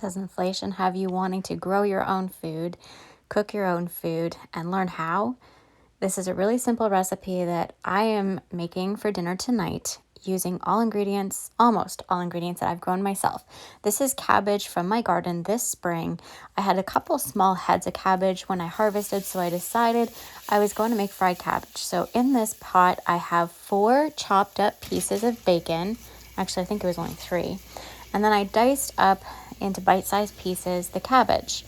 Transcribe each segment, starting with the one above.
has inflation have you wanting to grow your own food, cook your own food, and learn how? This is a really simple recipe that I am making for dinner tonight using almost all ingredients that I've grown myself. This is cabbage from my garden this spring. I had a couple small heads of cabbage when I harvested, so I decided I was going to make fried cabbage. So in this pot, I have 4 chopped up pieces of bacon. Actually, I think it was only 3. And then I diced up into bite-sized pieces the cabbage.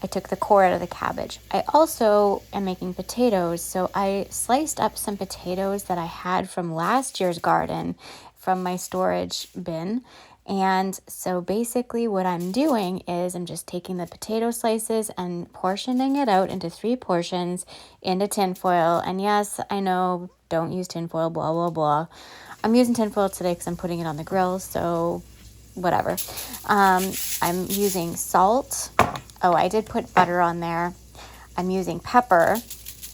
I took the core out of the cabbage. I also am making potatoes, so I sliced up some potatoes that I had from last year's garden from my storage bin. And so basically what I'm doing is I'm just taking the potato slices and portioning it out into 3 portions into tinfoil. And yes, I know, don't use tinfoil, blah, blah, blah. I'm using tinfoil today because I'm putting it on the grill, so whatever. I'm using salt. Oh, I did put butter on there. I'm using pepper,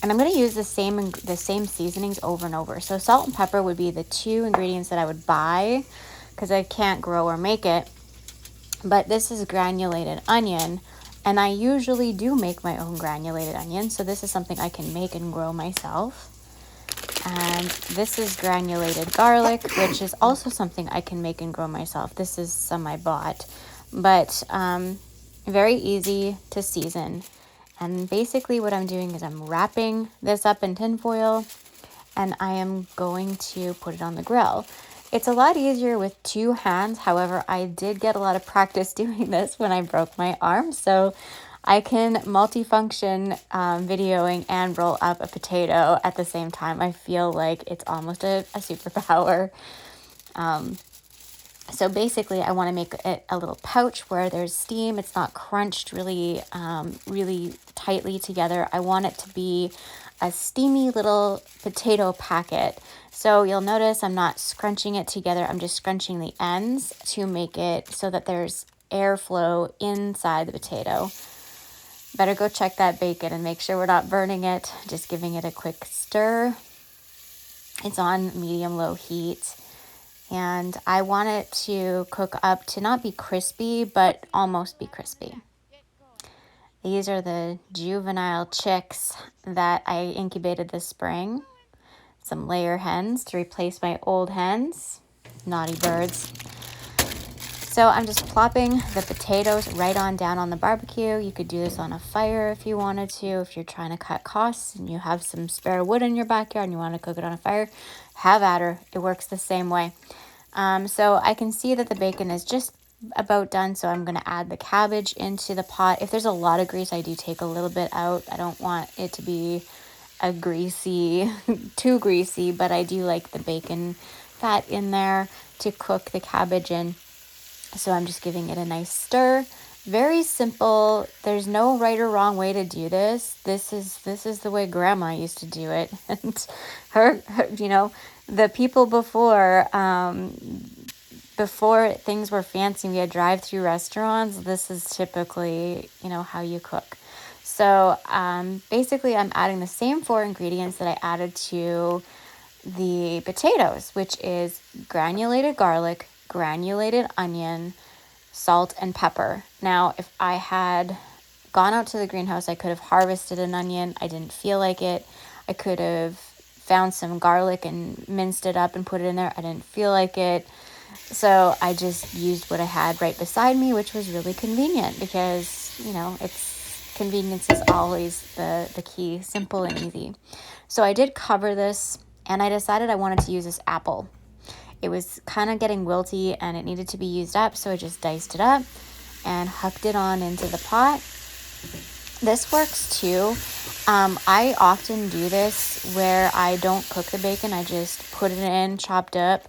and I'm going to use the same seasonings over and over. So salt and pepper would be the 2 ingredients that I would buy because I can't grow or make it. But this is granulated onion, and I usually do make my own granulated onion, so this is something I can make and grow myself. And this is granulated garlic, which is also something I can make and grow myself. This is some I bought, but very easy to season. And basically what I'm doing is I'm wrapping this up in tinfoil, and I am going to put it on the grill. It's a lot easier with 2 hands. However, I did get a lot of practice doing this when I broke my arm, so I can multifunction videoing and roll up a potato at the same time. I feel like it's almost a superpower. So basically, I want to make it a little pouch where there's steam. It's not crunched really tightly together. I want it to be a steamy little potato packet. So you'll notice I'm not scrunching it together. I'm just scrunching the ends to make it so that there's airflow inside the potato. Better go check that bacon and make sure we're not burning it. Just giving it a quick stir. It's on medium-low heat. And I want it to cook up to not be crispy, but almost be crispy. These are the juvenile chicks that I incubated this spring. Some layer hens to replace my old hens. Naughty birds. So I'm just plopping the potatoes right on down on the barbecue. You could do this on a fire if you wanted to. If you're trying to cut costs and you have some spare wood in your backyard and you want to cook it on a fire, have at her. It works the same way. So I can see that the bacon is just about done, so I'm going to add the cabbage into the pot. If there's a lot of grease, I do take a little bit out. I don't want it to be too greasy, but I do like the bacon fat in there to cook the cabbage in. So I'm just giving it a nice stir. Very simple. There's no right or wrong way to do this. This is the way Grandma used to do it. And her the people before things were fancy, we had drive-through restaurants. This is typically, how you cook. So basically I'm adding the same 4 ingredients that I added to the potatoes, which is granulated garlic, granulated onion, salt, and pepper. Now, if I had gone out to the greenhouse, I could have harvested an onion. I didn't feel like it. I could have found some garlic and minced it up and put it in there. I didn't feel like it. So I just used what I had right beside me, which was really convenient because, convenience is always the key, simple and easy. So I did cover this, and I decided I wanted to use this apple. It was kind of getting wilty and it needed to be used up, so I just diced it up and hucked it on into the pot. This works too. I often do this where I don't cook the bacon. I just put it in, chopped up,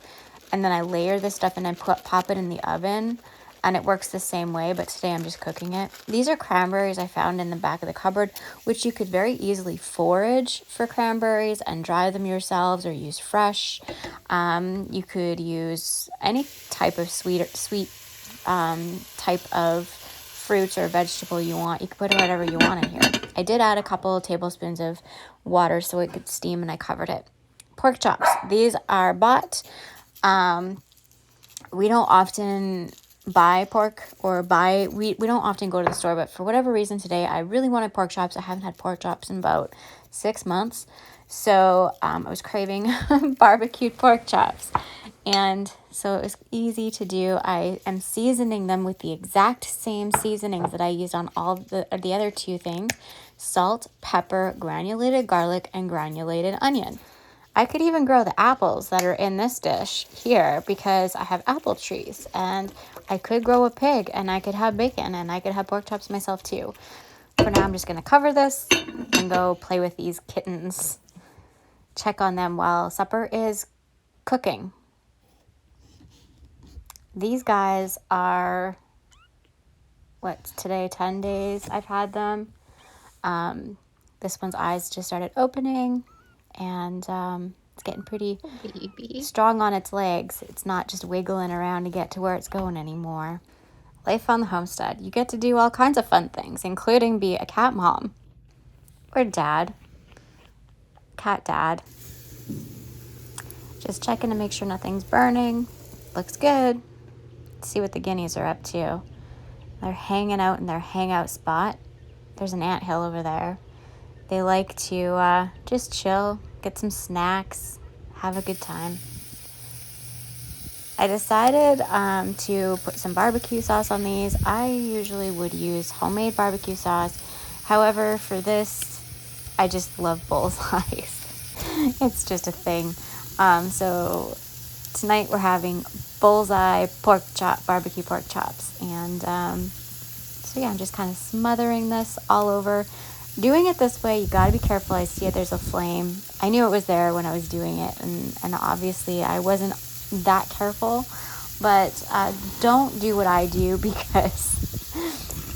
and then I layer this stuff and then pop it in the oven. And it works the same way, but today I'm just cooking it. These are cranberries I found in the back of the cupboard, which you could very easily forage for cranberries and dry them yourselves or use fresh. You could use any type of sweet type of fruit or vegetable you want. You can put whatever you want in here. I did add a couple of tablespoons of water so it could steam, and I covered it. Pork chops. These are bought. We don't often buy pork or we don't often go to the store, but for whatever reason today I really wanted pork chops. I haven't had pork chops in about 6 months, so I was craving barbecued pork chops, and so it was easy to do. I am seasoning them with the exact same seasonings that I used on all the other two things: salt, pepper, granulated garlic, and granulated onion. I could even grow the apples that are in this dish here because I have apple trees, and I could grow a pig and I could have bacon and I could have pork chops myself too. For now, I'm just going to cover this and go play with these kittens. Check on them while supper is cooking. These guys are, what's today, 10 days I've had them. This one's eyes just started opening, and it's getting pretty strong on its legs. It's not just wiggling around to get to where it's going anymore. Life on the homestead. You get to do all kinds of fun things, including be a cat mom or dad, cat dad. Just checking to make sure nothing's burning. Looks good. Let's see what the guineas are up to. They're hanging out in their hangout spot. There's an anthill over there. They like to just chill, get some snacks, have a good time. I decided to put some barbecue sauce on these. I usually would use homemade barbecue sauce. However, for this, I just love bullseyes. It's just a thing. So tonight we're having bullseye barbecue pork chops. And so yeah, I'm just kind of smothering this all over. Doing it this way, you got to be careful. I see it, there's a flame. I knew it was there when I was doing it, and obviously I wasn't that careful, but don't do what I do because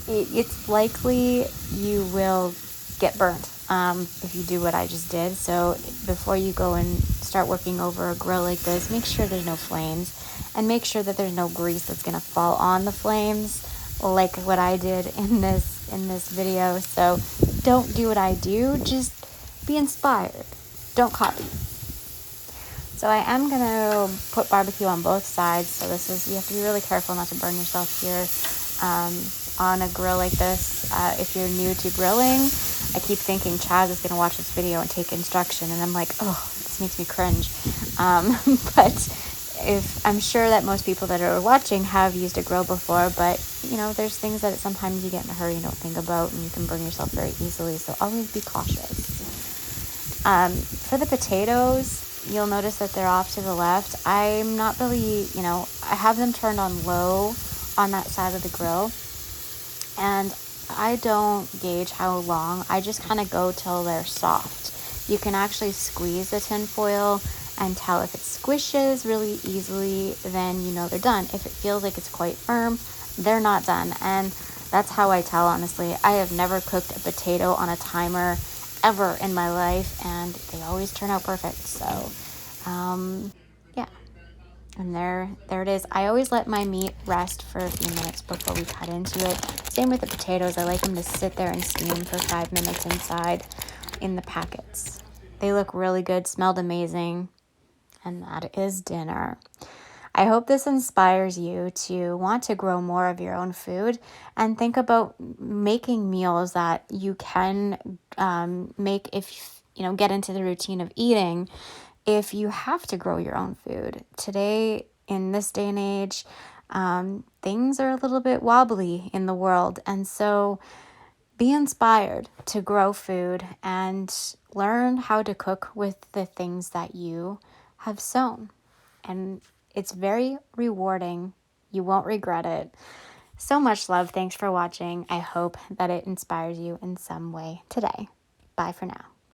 it's likely you will get burnt if you do what I just did. So before you go and start working over a grill like this, make sure there's no flames, and make sure that there's no grease that's going to fall on the flames like what I did in this video. So don't do what I do, just be inspired. Don't copy. So I am going to put barbecue on both sides. So you have to be really careful not to burn yourself here on a grill like this. If you're new to grilling, I keep thinking Chaz is going to watch this video and take instruction, and I'm like, oh, this makes me cringe. But I'm sure that most people that are watching have used a grill before, but there's things that sometimes you get in a hurry and don't think about, and you can burn yourself very easily. So always be cautious. For the potatoes, you'll notice that they're off to the left. I'm not really, I have them turned on low on that side of the grill, and I don't gauge how long. I just kind of go till they're soft. You can actually squeeze the tin foil and tell if it squishes really easily, then they're done. If it feels like it's quite firm, they're not done. And that's how I tell, honestly. I have never cooked a potato on a timer ever in my life, and they always turn out perfect. So yeah, and there it is. I always let my meat rest for a few minutes before we cut into it. Same with the potatoes. I like them to sit there and steam for 5 minutes inside in the packets. They look really good, smelled amazing. And that is dinner. I hope this inspires you to want to grow more of your own food and think about making meals that you can make if get into the routine of eating if you have to grow your own food. Today, in this day and age, things are a little bit wobbly in the world, and so be inspired to grow food and learn how to cook with the things that you have sown. And it's very rewarding. You won't regret it. So much love. Thanks for watching. I hope that it inspires you in some way today. Bye for now.